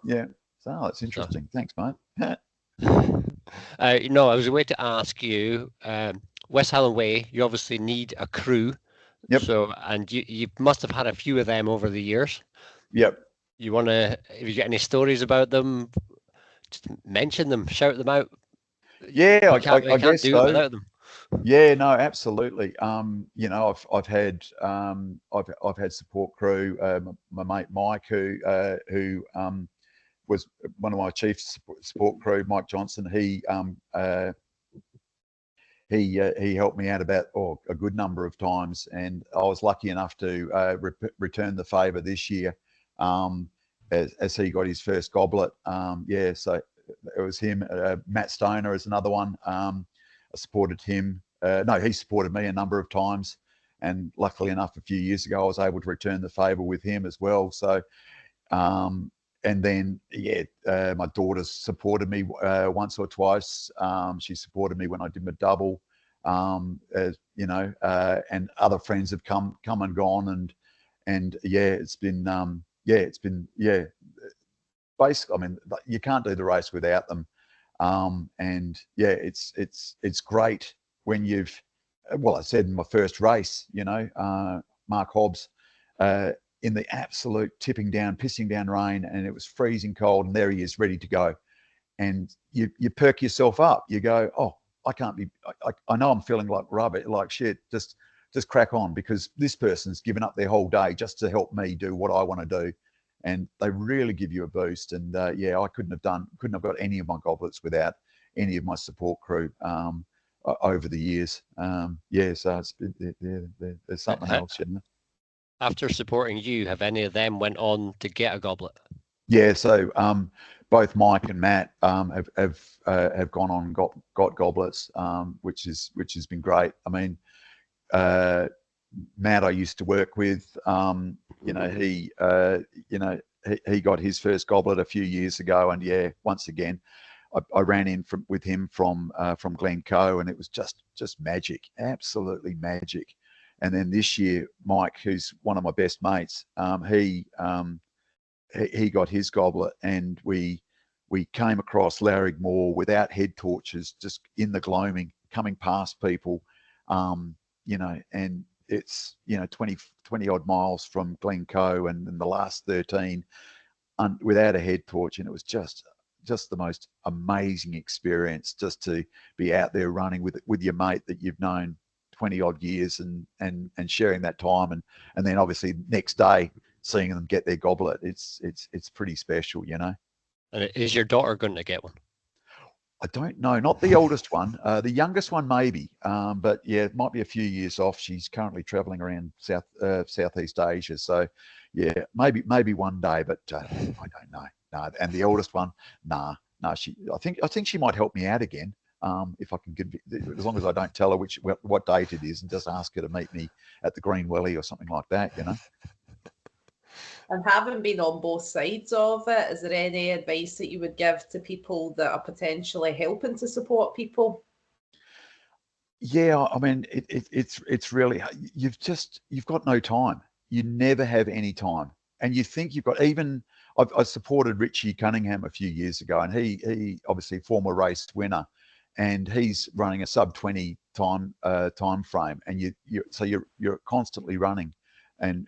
Yeah. So that's So, interesting. Thanks, mate. no, I was going to ask you, West Highland Way, you obviously need a crew. Yep. So, and you must have had a few of them over the years. Yep. You want to, if you get any stories about them, just mention them, shout them out. Yeah, We can't, we I can't guess do it so. without them. Yeah, no, absolutely. You know, I've had I've had support crew. My mate Mike, who was one of my chief support crew, Mike Johnson. He helped me out about a good number of times, and I was lucky enough to return the favour this year, as he got his first goblet. Yeah, so it was him. Matt Stoner is another one. I supported him. No, he supported me a number of times, and luckily enough, a few years ago, I was able to return the favour with him as well. So, and then my daughter's supported me once or twice. She supported me when I did my double. You know, and other friends have come and gone, and it's been basically, I mean, you can't do the race without them. And yeah, it's great when you've, well, I said in my first race, you know, Mark Hobbs, in the absolute tipping down, pissing down rain, and it was freezing cold, and there he is, ready to go. And you perk yourself up. You go, oh, I can't be. I know I'm feeling like rubbish, like shit. Just crack on, because this person's given up their whole day just to help me do what I want to do, and they really give you a boost. And yeah, I couldn't have got any of my goblets without any of my support crew over the years. Yeah, so there's something else, you know. After supporting you, have any of them went on to get a goblet? Yeah, so both Mike and Matt have gone on and got goblets, which has been great. I mean, Matt I used to work with. You know, he got his first goblet a few years ago, and yeah, once again, I ran in with him from Glencoe, and it was just magic, absolutely magic. And then this year, Mike, who's one of my best mates, he got his goblet, and we came across Larrig Moor without head torches, just in the gloaming, coming past people, you know, and it's, you know, 20 odd miles from Glencoe, and in the last 13 without a head torch, and it was just the most amazing experience, just to be out there running with your mate that you've known 20 odd years, and sharing that time, and then obviously next day seeing them get their goblet. It's pretty special, you know. And is your daughter going to get one? I don't know, not the oldest one. The youngest one maybe, but yeah, it might be a few years off. She's currently traveling around Southeast Asia, so yeah, maybe one day, but I don't know. No, and the oldest one, nah. I think she might help me out again, if I can get, as long as I don't tell her what date it is, and just ask her to meet me at the Green Welly or something like that, you know. And having been on both sides of it, is there any advice that you would give to people that are potentially helping to support people? Yeah, I mean, it's really, you've got no time. You never have any time, and you think you've got. Even I supported Richie Cunningham a few years ago, and he obviously former race winner, and he's running a sub 20 time frame, and you're constantly running, and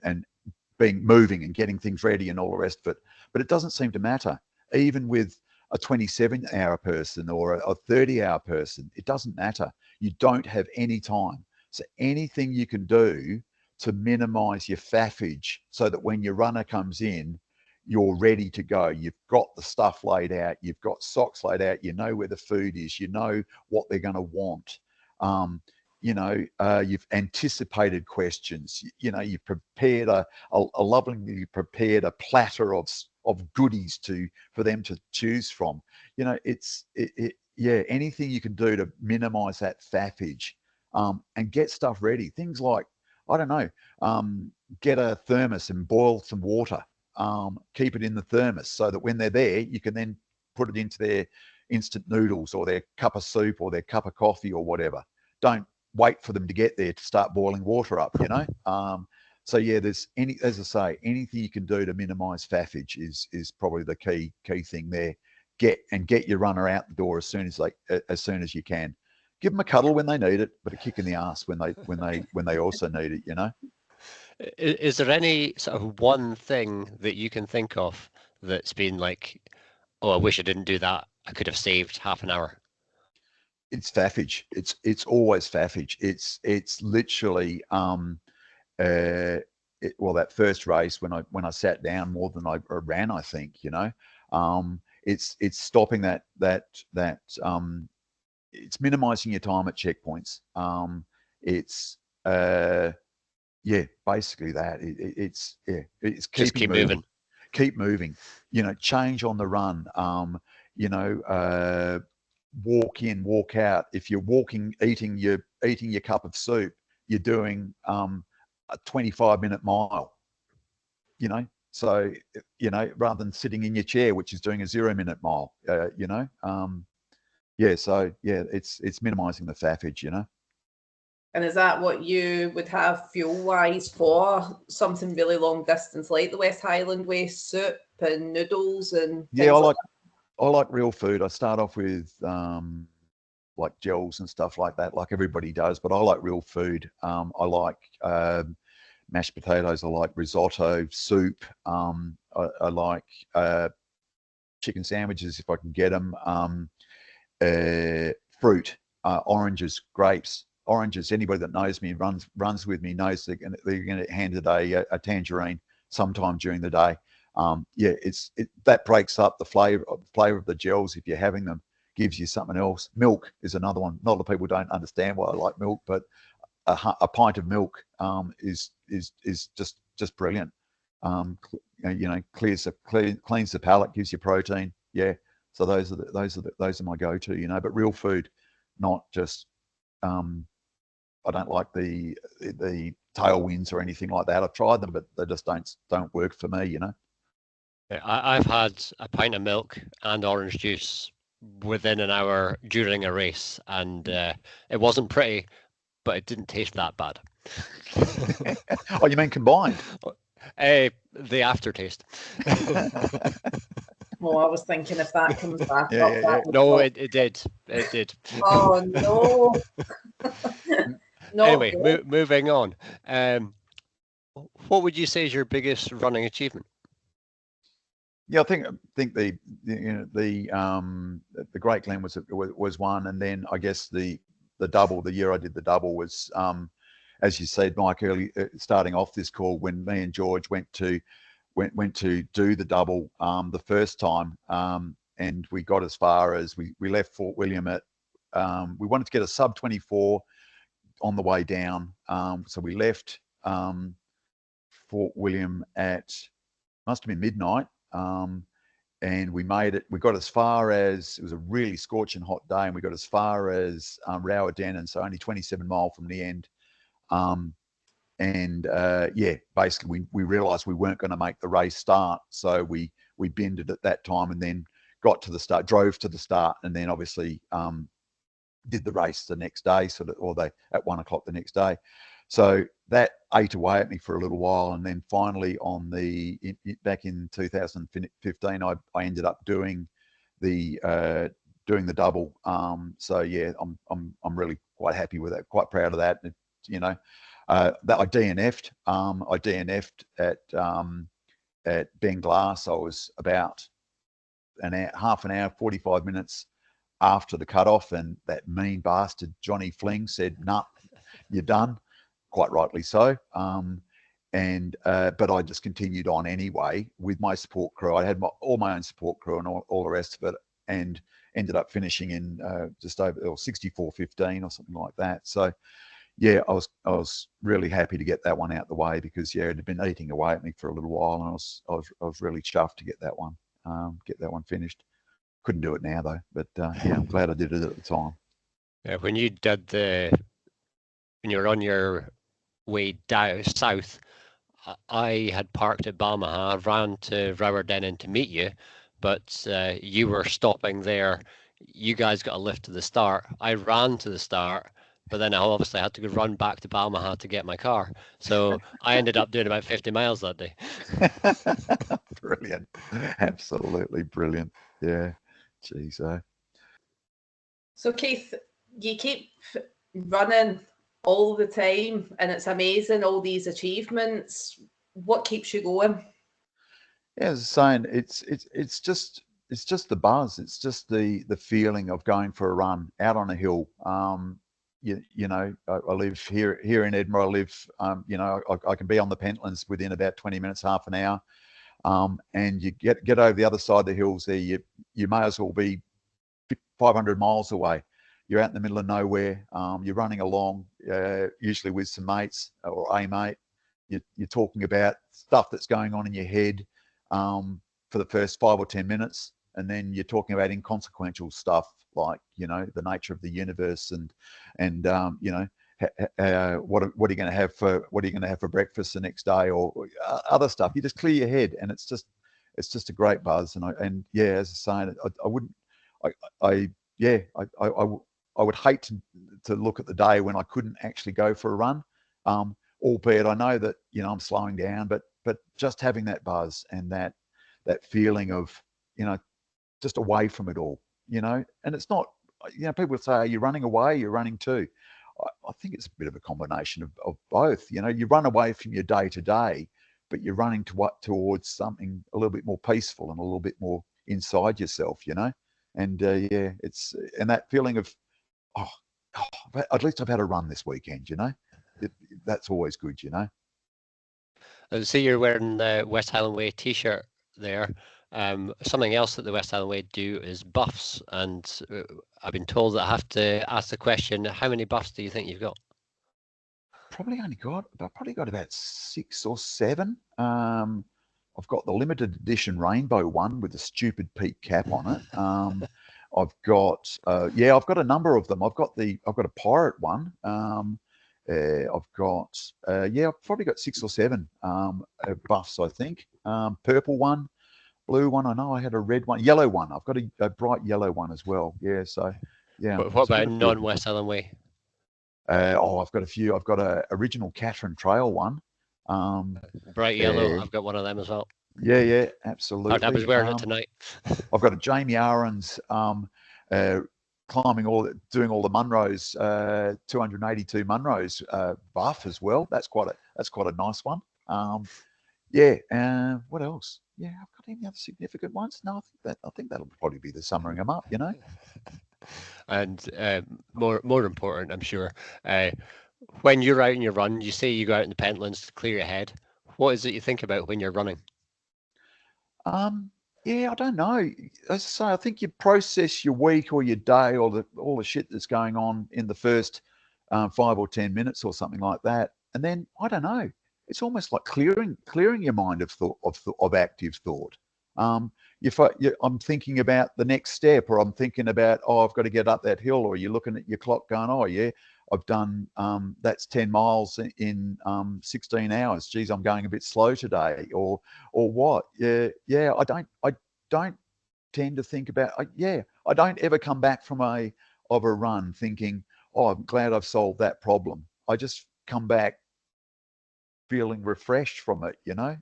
moving and getting things ready and all the rest of it. But it doesn't seem to matter, even with a 27-hour person or a 30-hour person. It doesn't matter. You don't have any time. So anything you can do to minimize your faffage, so that when your runner comes in, you're ready to go. You've got the stuff laid out. You've got socks laid out. You know where the food is. You know what they're going to want. You know, you've anticipated questions. You know, you've prepared a lovingly prepared a platter of goodies for them to choose from. You know, yeah, anything you can do to minimize that faffage, and get stuff ready. Things like, I don't know, get a thermos and boil some water. Keep it in the thermos, so that when they're there, you can then put it into instant noodles or their cup of soup or their cup of coffee or whatever. Don't wait for them to get there to start boiling water up, you know. So yeah, there's as I say, anything you can do to minimise faffage is probably the key thing there. Get your runner out the door as soon as you can. Give them a cuddle when they need it, but a kick in the ass when they also need it, you know. Is there any sort of one thing that you can think of that's been like, oh, I wish I didn't do that. I could have saved half an hour. It's faffage. It's always faffage. It's literally that first race when I sat down more than I ran, I think, you know. It's stopping that it's minimizing your time at checkpoints. It's basically that. It's Just keep moving. Keep moving. You know, change on the run. Walk in, walk out. If you're walking, eating your cup of soup, you're doing a 25-minute mile. You know, so rather than sitting in your chair, which is doing a 0-minute mile. It's minimizing the faffage. You know. And is that what you would have fuel-wise for something really long distance like the West Highland Way, soup and noodles and things I like real food. I start off with like gels and stuff like that, like everybody does. But I like real food. I like mashed potatoes. I like risotto, soup. I like chicken sandwiches if I can get them. Fruit, oranges, grapes. Oranges. Anybody that knows me runs with me knows they're going to get handed a tangerine sometime during the day. That breaks up the flavor of the gels if you're having them. Gives you something else. Milk is another one. Not a lot of people don't understand why I like milk, but a pint of milk is just brilliant. Cleans the palate, gives you protein. Yeah. So those are my go-to. You know, but real food, not just. I don't like the tailwinds or anything like that. I've tried them, but they just don't work for me. You know. I've had a pint of milk and orange juice within an hour during a race, and it wasn't pretty, but it didn't taste that bad. Oh, you mean combined? The aftertaste. Well, I was thinking if that comes back up. No, it did. It did. Oh no. Anyway, moving on. What would you say is your biggest running achievement? Yeah, I think the Great Glen was one, and then I guess the double. The year I did the double was, as you said, Mike, early starting off this call when me and George went to do the double the first time, and we got as far as we left Fort William at. We wanted to get a sub 24 on the way down, so we left Fort William at must have been midnight. And we made it. We got as far as, it was a really scorching hot day, and we got as far as Rowadennan, so only 27 mile from the end. Basically we realised we weren't going to make the race start, so we binned it at that time, and then got to the start, drove to the start, and then obviously did the race the next day, at 1 o'clock the next day. So that ate away at me for a little while, and then finally back in 2015, I ended up doing the double. So yeah, I'm really quite happy with that, quite proud of that. That I DNF'd. I DNF'd at Ben Glass. I was about half an hour, 45 minutes after the cutoff, and that mean bastard Johnny Fling said, "Nah, you're done." Quite rightly so. But I just continued on anyway with my support crew. I had all my own support crew and all the rest of it, and ended up finishing in just over 64:15 or something like that. So yeah, I was really happy to get that one out the way, because it had been eating away at me for a little while, and I was really chuffed to get that one finished. Couldn't do it now though, but I'm glad I did it at the time. Yeah, when you were on your way down south, I had parked at Balmaha, ran to Rowadennan to meet you, but you were stopping there you guys got a lift to the start. I ran to the start, but then I obviously had to go run back to Balmaha to get my car. So I ended up doing about 50 miles that day. Brilliant. Absolutely brilliant. Yeah. Geez, So, Keith, you keep running all the time, and it's amazing, all these achievements. What keeps you going? yeah, as I was saying, it's just the buzz. It's just the feeling of going for a run out on a hill. You know, I live here in Edinburgh. I live, you know, I can be on the Pentlands within about 20 minutes, half an hour. And you get over the other side of the hills there, you may as well be 500 miles away. You're out in the middle of nowhere. You're running along, usually with some mates or a mate. You're talking about stuff that's going on in your head for the first 5 or 10 minutes, and then you're talking about inconsequential stuff like, you know, the nature of the universe and you know, what are you going to have for breakfast the next day, or other stuff. You just clear your head, and it's just a great buzz. And yeah, as I say, I wouldn't, I yeah, I would hate to look at the day when I couldn't actually go for a run. Albeit I know that, you know, I'm slowing down, but just having that buzz and that feeling of, you know, just away from it all, you know. And it's not, you know, people say, are you running away? You're running too. I think it's a bit of a combination of both. You know, you run away from your day to day, but you're running towards something a little bit more peaceful and a little bit more inside yourself, you know. And yeah, it's, and that feeling of, oh, at least I've had a run this weekend, you know. It, that's always good, you know. I see you're wearing the West Highland Way t-shirt there. Something else that the West Highland Way do is buffs, and I've been told that I have to ask the question, how many buffs do you think you've got? I've probably got about 6 or 7. I've got the limited edition rainbow one with the stupid peak cap on it. I've got a number of them. I've got a pirate one. I've probably got 6 or 7 buffs, I think. Purple one, blue one. I know I had a red one, yellow one. I've got a bright yellow one as well. Yeah, so yeah. What about non-West Highland Way? I've got a few. I've got a original Catherine Trail one. Bright yellow. I've got one of them as well. Yeah, absolutely. I was wearing it tonight. I've got a Jamie Aaron's doing all the Munros, 282 Munros buff as well. That's quite a nice one. What else? Yeah, I've got any other significant ones? No, I think that'll probably be the summing them up, you know. And more important, I'm sure, when you're out on your run, you say you go out in the Pentlands to clear your head. What is it you think about when you're running? Yeah, I don't know. As I say, I think you process your week or your day or all the shit that's going on in the first 5 or 10 minutes or something like that, and then I don't know. It's almost like clearing your mind of active thought. I'm thinking about the next step, or I'm thinking about, oh, I've got to get up that hill, or you're looking at your clock going, oh yeah, I've done that's 10 miles in 16 hours. Geez, I'm going a bit slow today, or what? Yeah. I don't tend to think about. I don't ever come back from a run thinking, oh, I'm glad I've solved that problem. I just come back feeling refreshed from it, you know,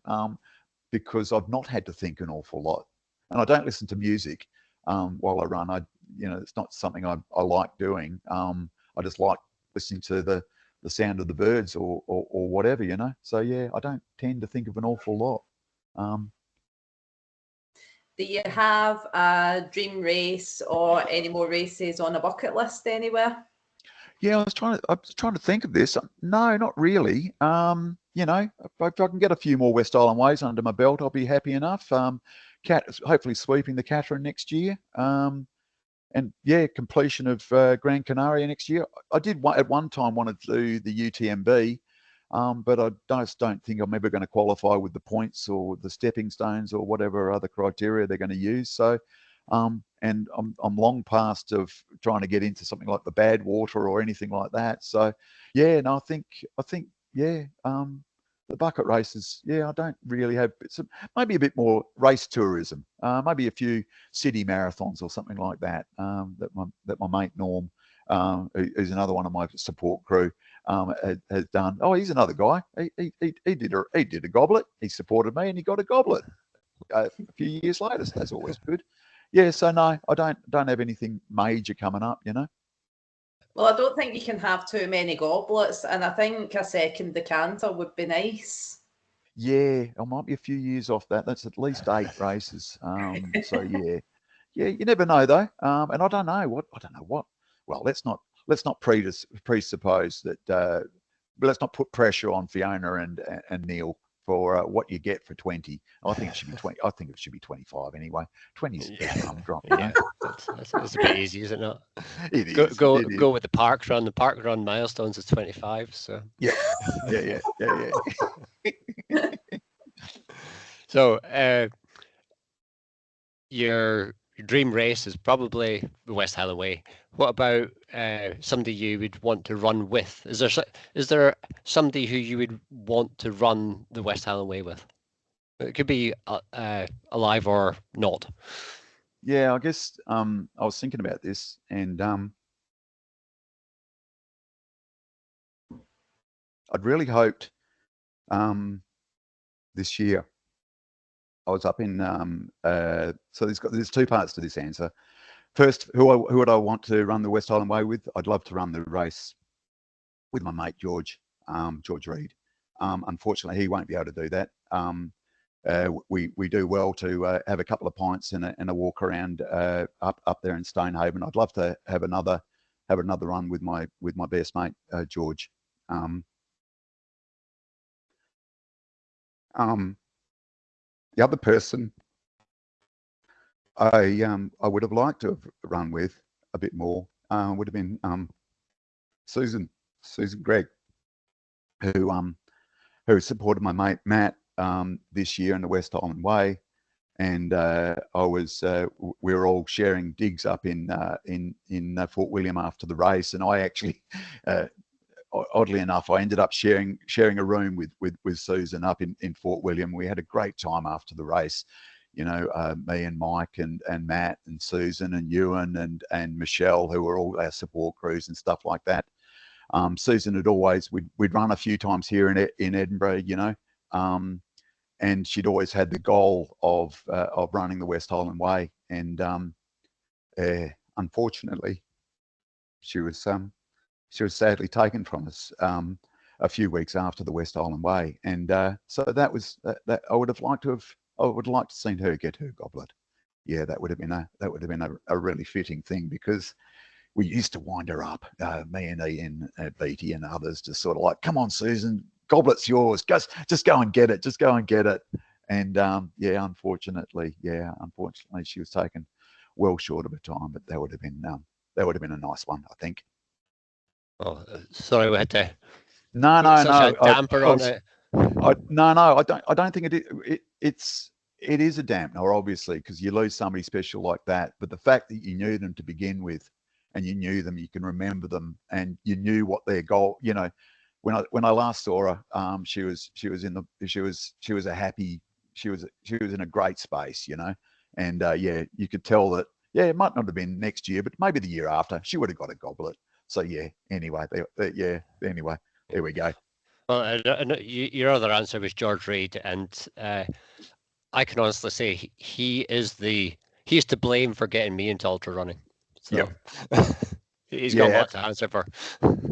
because I've not had to think an awful lot. And I don't listen to music while I run. It's not something I like doing. I just like listening to the sound of the birds or whatever, you know. So yeah, I don't tend to think of an awful lot. Do you have a dream race or any more races on a bucket list anywhere? Yeah, I was trying to think of this. No, not really. If I can get a few more West Island Ways under my belt, I'll be happy enough. Hopefully sweeping the Catherine next year. And yeah, completion of Gran Canaria next year. I did at one time want to do the UTMB, but I just don't think I'm ever going to qualify with the points or the stepping stones or whatever other criteria they're going to use. So, and I'm long past of trying to get into something like the Bad Water or anything like that. So, yeah, no, I think yeah, the bucket races, yeah, I don't really have. It's maybe a bit more race tourism, maybe a few city marathons or something like that. That my mate Norm, who's another one of my support crew, has done. Oh, he's another guy. He did a goblet. He supported me, and he got a goblet a few years later. So that's always good. Yeah. So no, I don't have anything major coming up. You know. Well, I don't think you can have too many goblets, and I think a second decanter would be nice. Yeah, I might be a few years off that. That's at least 8 races. So yeah, you never know though. And I don't know what. Well, let's not presuppose that. Let's not put pressure on Fiona and Neil for what you get for 20. I think it should be 20. I think it should be 25 anyway. 20 is a bit humdrum. Yeah, that's a bit easy, is it not? It Go is. go It is. go with the park run. The park run milestones is 25. So Yeah. so your dream race is probably the West Highland Way. What about somebody you would want to run with? Is there somebody who you would want to run the West Highland Way with? It could be alive or not. Yeah, I guess I was thinking about this, and I'd really hoped this year. I was up in so there's 2 parts to this answer. First, who would I want to run the West Highland Way with? I'd love to run the race with my mate George Reed. Unfortunately, he won't be able to do that. We do well to have a couple of pints and a walk around up there in Stonehaven. I'd love to have another run with my best mate George. The other person I would have liked to have run with a bit more would have been Susan Gregg, who supported my mate Matt this year in the West Highland Way, and we were all sharing digs up in Fort William after the race, and I actually. Oddly enough, I ended up sharing a room with Susan up in Fort William. We had a great time after the race, you know, me and Mike and Matt and Susan and Ewan and Michelle, who were all our support crews and stuff like that. Susan had always we'd run a few times here in Edinburgh, you know, and she'd always had the goal of running the West Highland Way, and unfortunately, she was sadly taken from us a few weeks after the West Highland Way, and so that was that. I would like to have seen her get her goblet. Yeah, that would have been a really fitting thing, because we used to wind her up, me and Ian, Beatty and others, just sort of like, come on, Susan, goblet's yours. Just go and get it. Just go and get it. And unfortunately, she was taken well short of her time, but that would have been a nice one, I think. Oh, sorry, we had to. No. A damper on it. I don't think it is a dampener, obviously, because you lose somebody special like that. But the fact that you knew them to begin with, and you knew them, you can remember them, and you knew what their goal. You know, when I last saw her, she was a happy. She was in a great space, you know, and you could tell that. Yeah, it might not have been next year, but maybe the year after, she would have got a goblet. So yeah. Anyway, Anyway, there we go. Well, your other answer was George Reed, and I can honestly say he's to blame for getting me into ultra running. So he's got a lot to answer for.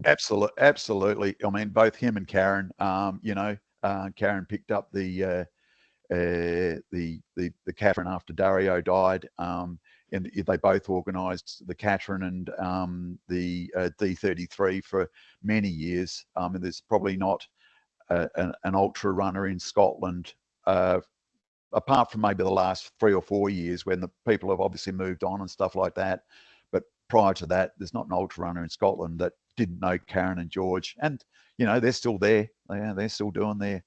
Absolutely. I mean, both him and Karen. Karen picked up the Catherine after Dario died. And they both organised the Catherine and the D33 for many years. And there's probably not an ultra runner in Scotland, apart from maybe the last 3 or 4 years when the people have obviously moved on and stuff like that. But prior to that, there's not an ultra runner in Scotland that didn't know Karen and George. And, you know, they're still there. They're still doing their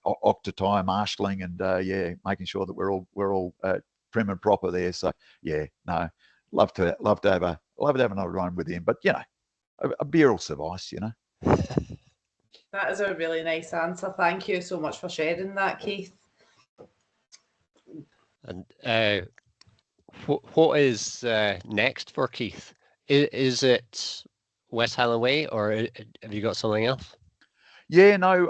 octa-tire marshalling and, making sure that we're all prim and proper there. So love to have another run with him, but you know, a beer will suffice, you know. That is a really nice answer. Thank you so much for sharing that, Keith. And what is next for Keith? Is it West Highland Way, or have you got something else? Yeah, no,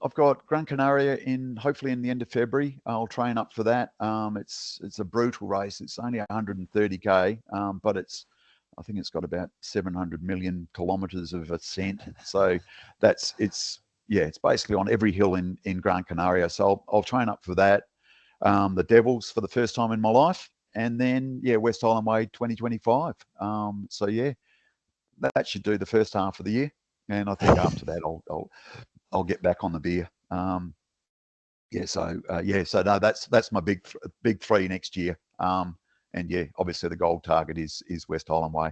I've got Gran Canaria hopefully in the end of February. I'll train up for that. It's a brutal race. It's only 130k, but I think it's got about 700 million kilometers of ascent. So it's basically on every hill in Gran Canaria. So I'll train up for that. The Devils for the first time in my life, and then West Highland Way 2025. So yeah, that should do the first half of the year, and I think after that I'll get back on the beer. So no, that's my big three next year. And yeah, obviously the gold target is West Highland Way.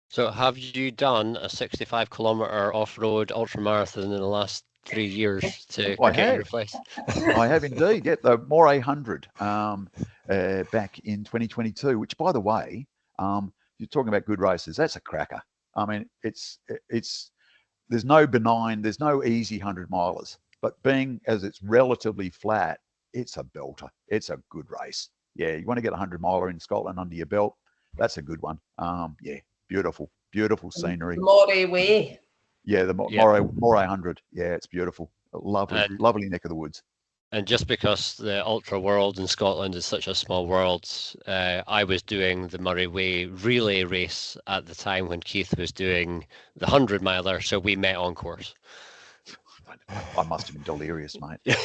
So have you done a 65-kilometer off-road ultramarathon in the last 3 years to get your place? I have indeed. Yeah, the Moray 100 back in 2022, which, by the way, you're talking about good races. That's a cracker. I mean, there's no easy 100 milers, but being as it's relatively flat, it's a belter. It's a good race. Yeah, you want to get a 100 miler in Scotland under your belt. That's a good one. Yeah, beautiful scenery. Moray Way. Yeah, the Moray 100. Yeah, it's beautiful. Lovely neck of the woods. And just because the ultra world in Scotland is such a small world, I was doing the Moray Way relay race at the time when Keith was doing the 100-miler, so we met on course. I must have been delirious, mate. It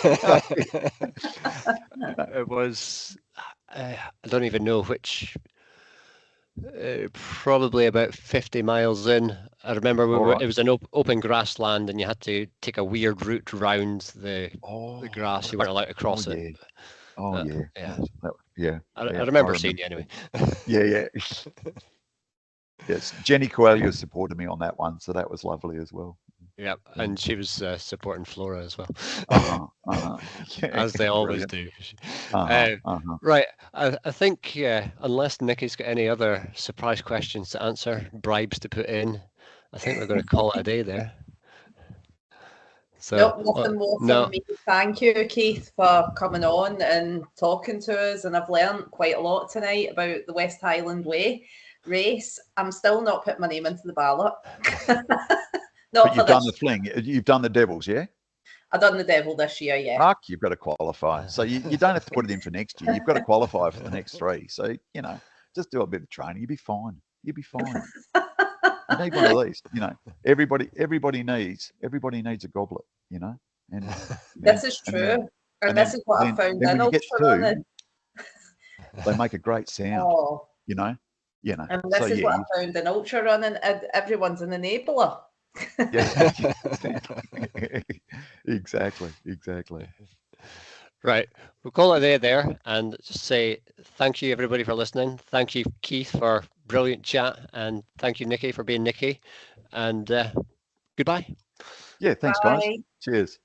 was, I don't even know which, probably about 50 miles in. I remember it was an open grassland, and you had to take a weird route around the grass. You weren't allowed to cross it. I remember seeing you anyway. Yeah. Yes, Jenny Coelho supported me on that one, so that was lovely as well. Yeah, and she was supporting Flora as well, Yeah, as they always do. Right, I think unless Nikki's got any other surprise questions to answer, bribes to put in, I think we're going to call it a day there. So, nothing more from me. Thank you, Keith, for coming on and talking to us. And I've learned quite a lot tonight about the West Highland Way race. I'm still not putting my name into the ballot. But you've done the fling. You've done the Devils, yeah? I've done the Devil this year, yeah. Fuck, you've got to qualify. So you don't have to put it in for next year. You've got to qualify for the next three. So, just do a bit of training. You'll be fine. You need one of these, everybody needs a goblet, and this is true. And this is what I found in ultra running. They make a great sound, And this is what I found in ultra running. Everyone's an enabler. Yeah, exactly. Right, we'll call it a day there and just say thank you everybody for listening. Thank you, Keith, for brilliant chat, and thank you, Nikki, for being Nikki, and goodbye. Yeah, thanks, guys. Cheers.